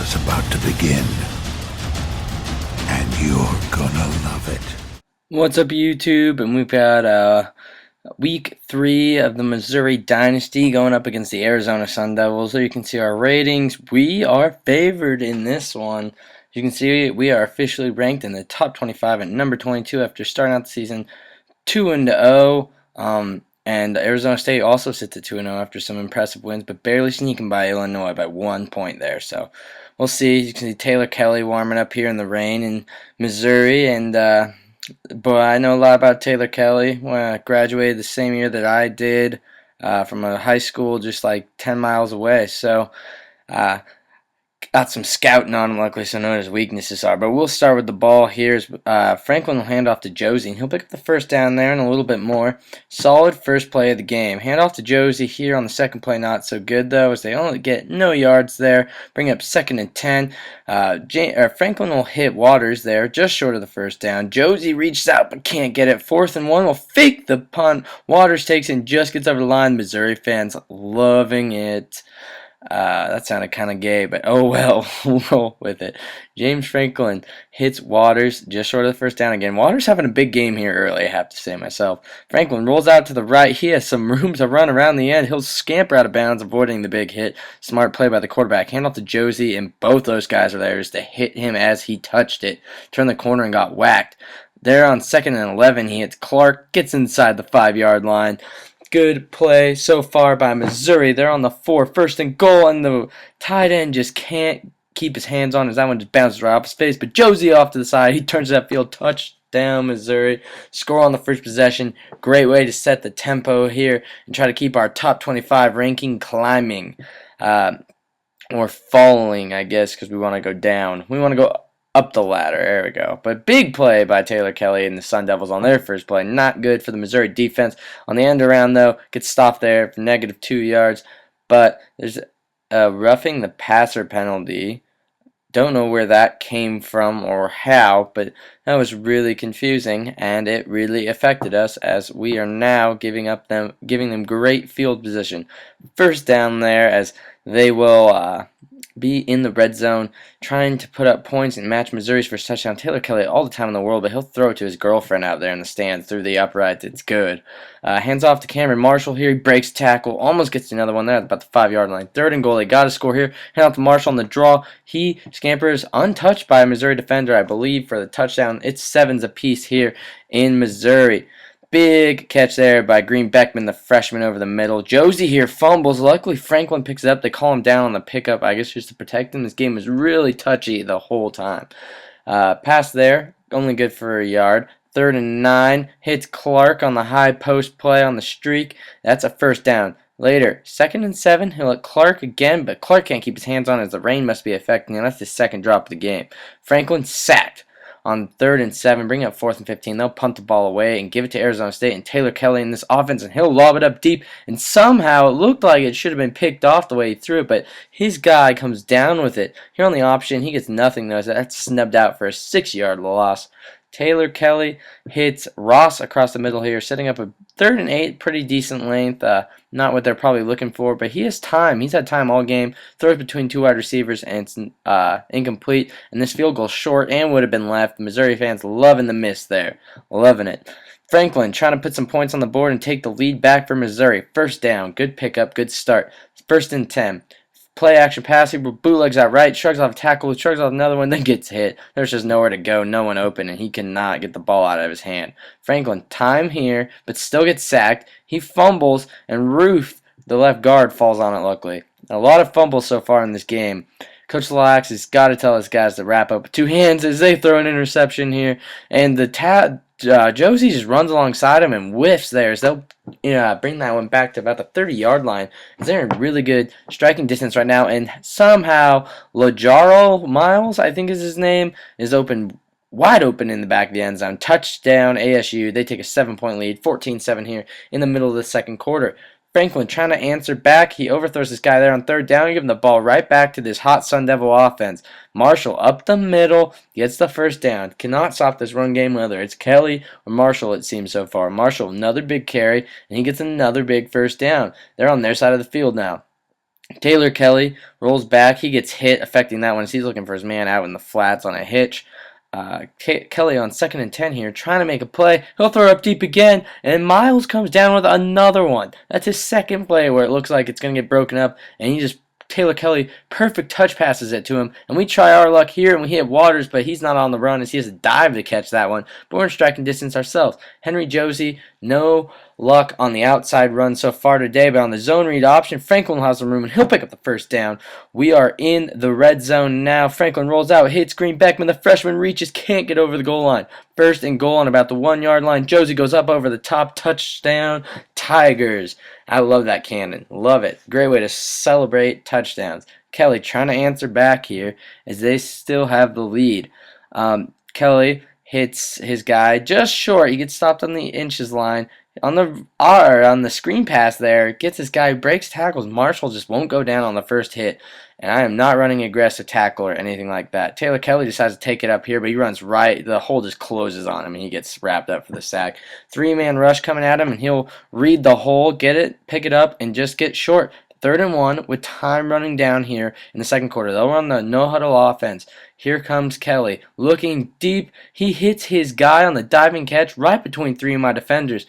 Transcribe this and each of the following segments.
is about to begin, and you're gonna love it. What's up, YouTube? And we've got week 3 of the Missouri Dynasty going up against the Arizona Sun Devils. So you can see our ratings. We are favored in this one. You can see we are officially ranked in the top 25 at number 22 after starting out the season 2-0. And Arizona State also sits at 2-0 after some impressive wins, but barely sneaking by Illinois by 1 point there. So we'll see. You can see Taylor Kelly warming up here in the rain in Missouri, and boy, I know a lot about Taylor Kelly. When I graduated the same year that I did from a high school just like 10 miles away. So got some scouting on him, luckily, so I know what his weaknesses are. But we'll start with the ball here. Franklin will hand off to Josie, and he'll pick up the first down there and a little bit more. Solid first play of the game. Hand off to Josie here on the second play. Not so good, though, as they only get no yards there. Bring up 2nd and 10. Franklin will hit Waters there, just short of the first down. Josie reaches out but can't get it. 4th and 1 will fake the punt. Waters takes it and just gets over the line. Missouri fans loving it. That sounded kind of gay, but oh well, we'll roll with it. James Franklin hits Waters just short of the first down again. Waters having a big game here early, I have to say myself. Franklin rolls out to the right. He has some room to run around the end. He'll scamper out of bounds, avoiding the big hit. Smart play by the quarterback. Hand off to Josie, and both those guys are there just to hit him as he touched it. Turned the corner and got whacked. There on 2nd and 11, he hits Clark, gets inside the 5-yard line. Good play so far by Missouri. They're on the 4, 1st and goal, and the tight end just can't keep his hands on as that one just bounces right off his face. But Josie off to the side. He turns that field. Touchdown, Missouri. Score on the first possession. Great way to set the tempo here and try to keep our top 25 ranking climbing. Or falling, I guess, because we want to go down. We want to go up the ladder. There we go. But big play by Taylor Kelly and the Sun Devils on their first play. Not good for the Missouri defense. On the end around, though, gets stopped there for -2 yards. But there's a roughing the passer penalty. Don't know where that came from or how, but that was really confusing, and it really affected us as we are now giving them great field position. First down there as they will be in the red zone, trying to put up points and match Missouri's first touchdown. Taylor Kelly all the time in the world, but he'll throw it to his girlfriend out there in the stands through the uprights. It's good. Hands off to Cameron Marshall here. He breaks tackle, almost gets another one there at about the 5-yard line. 3rd and goal. They got to score here. Hand off to Marshall on the draw. He scampers untouched by a Missouri defender, I believe, for the touchdown. It's 7s apiece here in Missouri. Big catch there by Green Beckman, the freshman, over the middle. Josie here fumbles. Luckily, Franklin picks it up. They call him down on the pickup, I guess just to protect him. This game was really touchy the whole time. Pass there, only good for a yard. 3rd and 9, hits Clark on the high post play on the streak. That's a first down. Later, 2nd and 7, he'll hit Clark again, but Clark can't keep his hands on it as the rain must be affecting him. That's the 2nd drop of the game. Franklin sacked. On 3rd and 7, bring up 4th and 15. They'll punt the ball away and give it to Arizona State and Taylor Kelly in this offense, and he'll lob it up deep. And somehow it looked like it should have been picked off the way he threw it, but his guy comes down with it. Here on the option, he gets nothing though. So that's snubbed out for a 6-yard loss. Taylor Kelly hits Ross across the middle here, setting up a 3rd and 8, pretty decent length. Not what they're probably looking for, but he has time. He's had time all game. Throws between 2 wide receivers, and it's incomplete. And this field goal short and would have been left. The Missouri fans loving the miss there. Loving it. Franklin trying to put some points on the board and take the lead back for Missouri. First down. Good pickup. Good start. 1st and 10. Play action pass. He bootlegs out right, shrugs off a tackle, shrugs off another one, then gets hit. There's just nowhere to go, no one open, and he cannot get the ball out of his hand. Franklin, time here, but still gets sacked. He fumbles, and Ruth, the left guard, falls on it, luckily. A lot of fumbles so far in this game. Coach Lax has got to tell his guys to wrap up with 2 hands as they throw an interception here. And the Josie just runs alongside him and whiffs there. So they'll bring that one back to about the 30-yard line. They're in really good striking distance right now. And somehow Lajaro Miles, I think is his name, is wide open in the back of the end zone. Touchdown ASU. They take a 7-point lead, 14-7 here in the middle of the second quarter. Franklin trying to answer back. He overthrows this guy there on 3rd down. Give him the ball right back to this hot Sun Devil offense. Marshall up the middle. Gets the first down. Cannot stop this run game whether it's Kelly or Marshall, it seems so far. Marshall, another big carry, and he gets another big first down. They're on their side of the field now. Taylor Kelly rolls back. He gets hit, affecting that one as he's looking for his man out in the flats on a hitch. Kelly on 2nd and 10 here, trying to make a play. He'll throw up deep again, and Miles comes down with another one. That's his second play where it looks like it's going to get broken up, and Taylor Kelly perfect touch passes it to him, and we try our luck here and we hit Waters, but he's not on the run as he has to dive to catch that one. But we're in striking distance ourselves. Henry Josie, no luck on the outside run so far today, but on the zone read option, Franklin has the room and he'll pick up the first down. We are in the red zone now. Franklin rolls out, hits Green Beckman. The freshman reaches, can't get over the goal line. 1st and goal on about the 1-yard line. Josie goes up over the top, touchdown, Tigers. I love that cannon. Love it. Great way to celebrate touchdowns. Kelly trying to answer back here as they still have the lead. Kelly hits his guy just short. He gets stopped on the inches line. On the screen pass there, gets this guy, breaks tackles. Marshall just won't go down on the first hit. And I am not running aggressive tackle or anything like that. Taylor Kelly decides to take it up here, but he runs right. The hole just closes on him, and he gets wrapped up for the sack. 3-man rush coming at him, and he'll read the hole, get it, pick it up, and just get short. 3rd and 1 with time running down here in the second quarter. They'll run the no-huddle offense. Here comes Kelly. Looking deep. He hits his guy on the diving catch right between 3 of my defenders.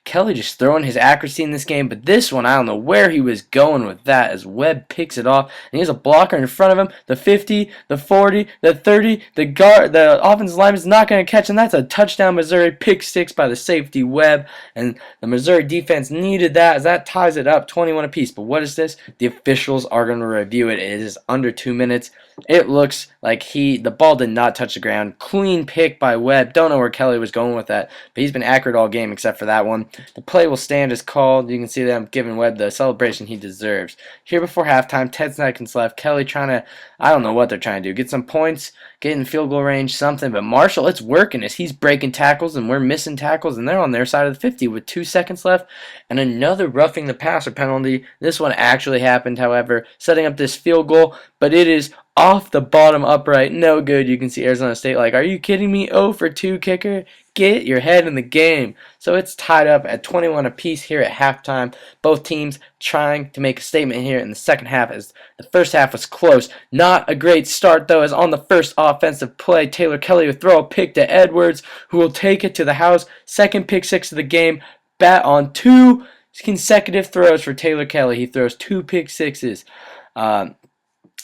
Kelly just throwing his accuracy in this game, but this one, I don't know where he was going with that as Webb picks it off, and he has a blocker in front of him, the 50, the 40, the 30, the offensive lineman is not going to catch, and that's a touchdown Missouri, pick 6 by the safety Webb, and the Missouri defense needed that as that ties it up 21 apiece. But what is this? The officials are going to review it. It is under 2 minutes. It looks like the ball did not touch the ground. Clean pick by Webb. Don't know where Kelly was going with that, but he's been accurate all game except for that one. The play will stand as called. You can see them giving Webb the celebration he deserves. Here before halftime, 10 seconds left. Kelly trying to, I don't know what they're trying to do. Get some points, get in field goal range, something. But Marshall, it's working as he's breaking tackles and we're missing tackles, and they're on their side of the 50 with 2 seconds left. And another roughing the passer penalty. This one actually happened, however, setting up this field goal, but it is off the bottom upright. No good. You can see Arizona State like, are you kidding me? 0 for 2 kicker? Get your head in the game. So it's tied up at 21 apiece here at halftime. Both teams trying to make a statement here in the second half as the first half was close. Not a great start though, as on the first offensive play, Taylor Kelly will throw a pick to Edwards, who will take it to the house. Second pick 6 of the game. Bat on 2 consecutive throws for Taylor Kelly. He throws 2 pick 6s.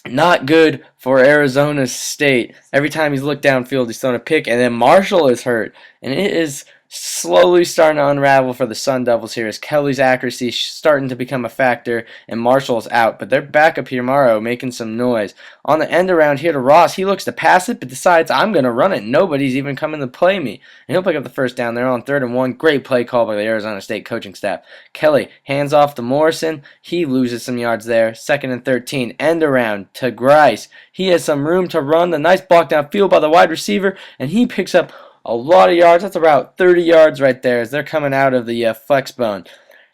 Not good for Arizona State. Every time he's looked downfield, he's thrown a pick, and then Marshall is hurt. And it is slowly starting to unravel for the Sun Devils here as Kelly's accuracy starting to become a factor and Marshall's out. But they're back up here tomorrow making some noise. On the end around here to Ross, he looks to pass it but decides I'm going to run it. Nobody's even coming to play me. And he'll pick up the first down there on 3rd and 1. Great play call by the Arizona State coaching staff. Kelly hands off to Morrison. He loses some yards there. 2nd and 13. End around to Grice. He has some room to run. The nice block downfield by the wide receiver, and he picks up a lot of yards. That's about 30 yards right there as they're coming out of the flex bone.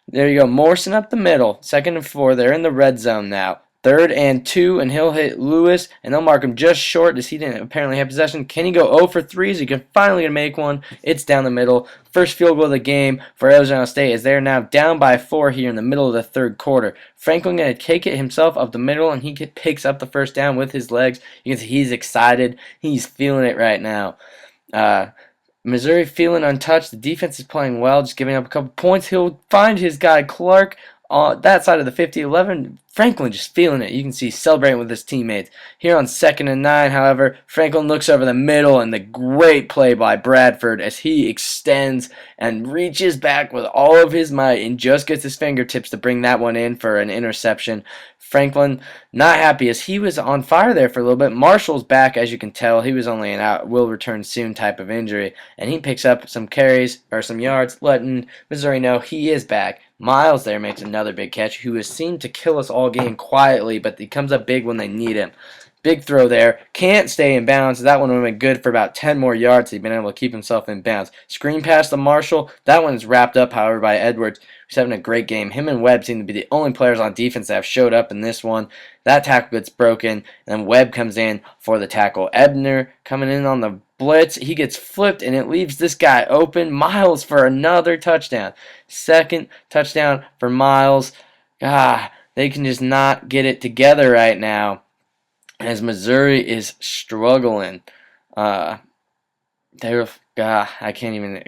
There you go. Morrison up the middle. 2nd and 4. They're in the red zone now. 3rd and 2, and he'll hit Lewis, and they'll mark him just short as he didn't apparently have possession. Can he go 0 for 3? Is he finally going to make one? It's down the middle. First field goal of the game for Arizona State as they're now down by 4 here in the middle of the 3rd quarter. Franklin going to take it himself up the middle, and he picks up the first down with his legs. You can see he's excited. He's feeling it right now. Missouri feeling untouched. The defense is playing well, just giving up a couple points. He'll find his guy Clark on that side of the 50-11. Franklin just feeling it. You can see celebrating with his teammates. Here on 2nd and 9, however, Franklin looks over the middle, and the great play by Bradford as he extends and reaches back with all of his might and just gets his fingertips to bring that one in for an interception. Franklin not happy as he was on fire there for a little bit. Marshall's back, as you can tell. He was only an out, will return soon type of injury, and he picks up some carries or some yards, letting Missouri know he is back. Miles there makes another big catch, who has seemed to kill us all game quietly, but he comes up big when they need him. Big throw there. Can't stay in bounds. That one would have been good for about 10 more yards. He'd been able to keep himself in bounds. Screen pass to Marshall. That one is wrapped up, however, by Edwards, who's having a great game. Him and Webb seem to be the only players on defense that have showed up in this one. That tackle gets broken, and then Webb comes in for the tackle. Ebner coming in on the blitz. He gets flipped, and it leaves this guy open. Miles for another touchdown. Second touchdown for Miles. They can just not get it together right now, as Missouri is struggling. Uh, they're God, I can't even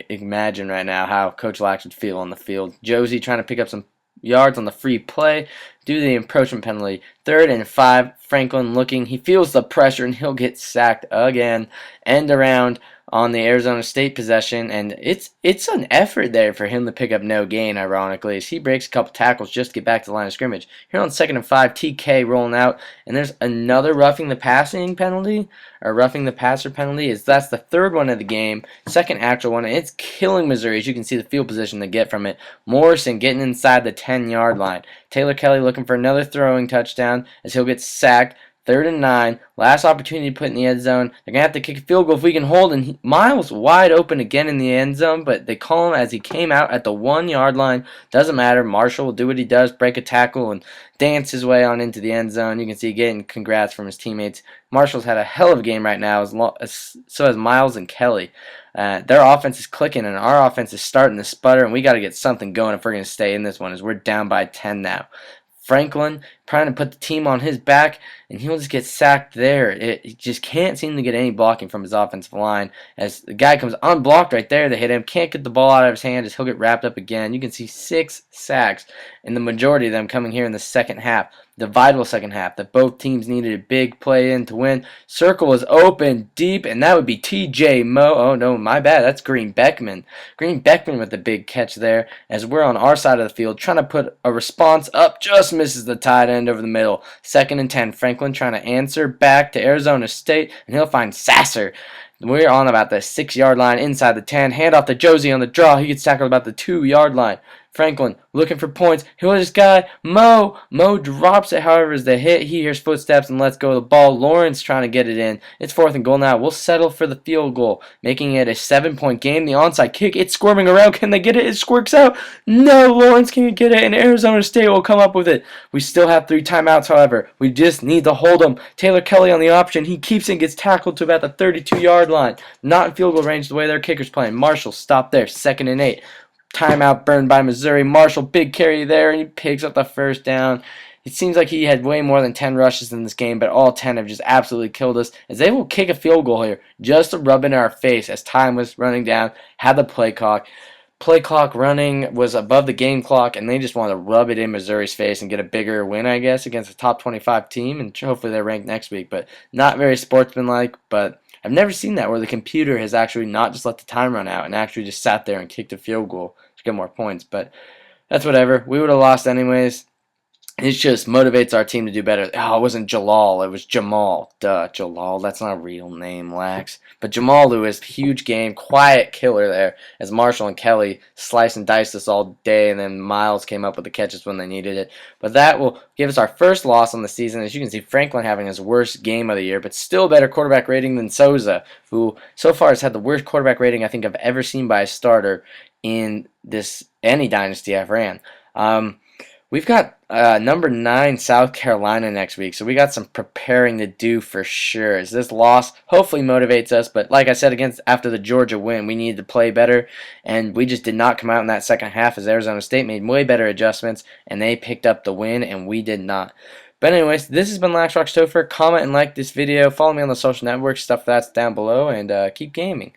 imagine right now how Coach Lax would feel on the field. Josie trying to pick up some yards on the free play due to the encroachment penalty. 3rd and 5. Franklin looking. He feels the pressure and he'll get sacked again. End around on the Arizona State possession, and it's an effort there for him to pick up no gain, ironically, as he breaks a couple tackles just to get back to the line of scrimmage. Here on 2nd and 5, TK rolling out, and there's another roughing the passing penalty, or roughing the passer penalty. That's the 3rd one of the game, 2nd actual one, and it's killing Missouri, as you can see the field position they get from it. Morrison getting inside the 10-yard line. Taylor Kelly looking for another throwing touchdown, as he'll get sacked. 3rd and 9. Last opportunity to put in the end zone. They're going to have to kick a field goal if we can hold. And Miles wide open again in the end zone, but they call him as he came out at the 1-yard line. Doesn't matter. Marshall will do what he does, break a tackle, and dance his way on into the end zone. You can see getting congrats from his teammates. Marshall's had a hell of a game right now, so has Miles and Kelly. Their offense is clicking, and our offense is starting to sputter, and we got to get something going if we're going to stay in this one, as we're down by 10 now. Franklin trying to put the team on his back, and he'll just get sacked there. He just can't seem to get any blocking from his offensive line, as the guy comes unblocked right there to hit him. Can't get the ball out of his hand as he'll get wrapped up again. You can see 6 sacks, and the majority of them coming here in the second half. The vital second half that both teams needed a big play in to win. Circle is open deep, and that would be TJ Moe. Oh no, my bad. That's Green Beckman. Green Beckman with the big catch there, as we're on our side of the field trying to put a response up. Just misses the tight end over the middle. 2nd and 10. Franklin trying to answer back to Arizona State, and he'll find Sasser. We're on about the 6-yard line inside the 10. Hand off to Josie on the draw. He gets tackled about the 2-yard line. Franklin looking for points. He'll this guy, Moe. Moe drops it, however, as they hit. He hears footsteps and lets go of the ball. Lawrence trying to get it in. It's 4th and goal now. We'll settle for the field goal, making it a 7-point game. The onside kick, it's squirming around. Can they get it? It squirks out. No, Lawrence can't get it, and Arizona State will come up with it. We still have 3 timeouts, however. We just need to hold them. Taylor Kelly on the option. He keeps it and gets tackled to about the 32-yard line. Not in field goal range the way their kicker's playing. Marshall stopped there. 2nd and 8. Timeout burned by Missouri. Marshall, big carry there, and he picks up the 1st down. It seems like he had way more than 10 rushes in this game, but all 10 have just absolutely killed us, as they will kick a field goal here just to rub in our face as time was running down. Had the play clock. Play clock running was above the game clock, and they just want to rub it in Missouri's face and get a bigger win, I guess, against a top 25 team, and hopefully they're ranked next week. But not very sportsmanlike, but I've never seen that where the computer has actually not just let the time run out and actually just sat there and kicked a field goal to get more points. But that's whatever. We would have lost anyways. It just motivates our team to do better. Oh, it wasn't Jalal. It was Jamal. Duh, Jalal. That's not a real name, Lax. But Jamal Lewis, huge game. Quiet killer there, as Marshall and Kelly sliced and diced us all day, and then Miles came up with the catches when they needed it. But that will give us our first loss on the season. As you can see, Franklin having his worst game of the year, but still better quarterback rating than Souza, who so far has had the worst quarterback rating I think I've ever seen by a starter in any dynasty I've ran. We've got number 9 South Carolina next week, so we got some preparing to do for sure. As this loss hopefully motivates us, but like I said, after the Georgia win, we needed to play better, and we just did not come out in that second half, as Arizona State made way better adjustments, and they picked up the win, and we did not. But anyways, this has been Laxroxtopher. Comment and like this video. Follow me on the social networks. Stuff that's down below, and keep gaming.